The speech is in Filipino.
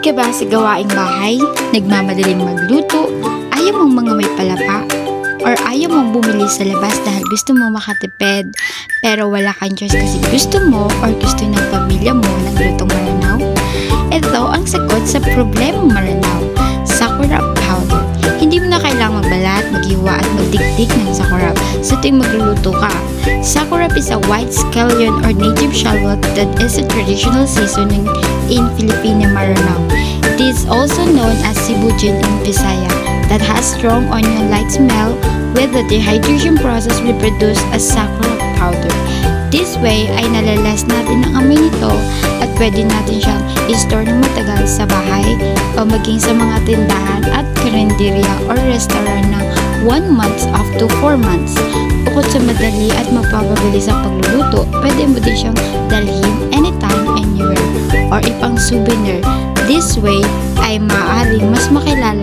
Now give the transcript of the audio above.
ka ba sa gawaing bahay? Nagmamadaling magluto? Ayaw mong mga may palapa? Or ayaw mong bumili sa labas dahil gusto mo makatipid pero wala kang choice kasi gusto mo or gusto ng pamilya mo ng lutong maranaw? Ito ang sagot sa problemang maranaw, Sakura powder. Hindi mo na kailangang magbalat, maghiwa at magdikdik ng sakurap sa tuwing magluluto ka. Sakurap is a white scallion or native shallot that is a traditional seasoning in Filipino maranaw. It is also known as sibujin in Visaya that has strong onion-like smell. With the dehydration process will produce a sakura powder. This way ay nalalas natin ang amoy nito at pwede natin siyang i-store ng matagal sa bahay o maging sa mga tindahan at karinderya or restaurant ng 1 month up to 4 months. Bukod sa madali at mapapabilis ang pagluluto, pwede mo din siyang dalhin anytime, anywhere or ipang souvenir. This way ay maaaring mas makilala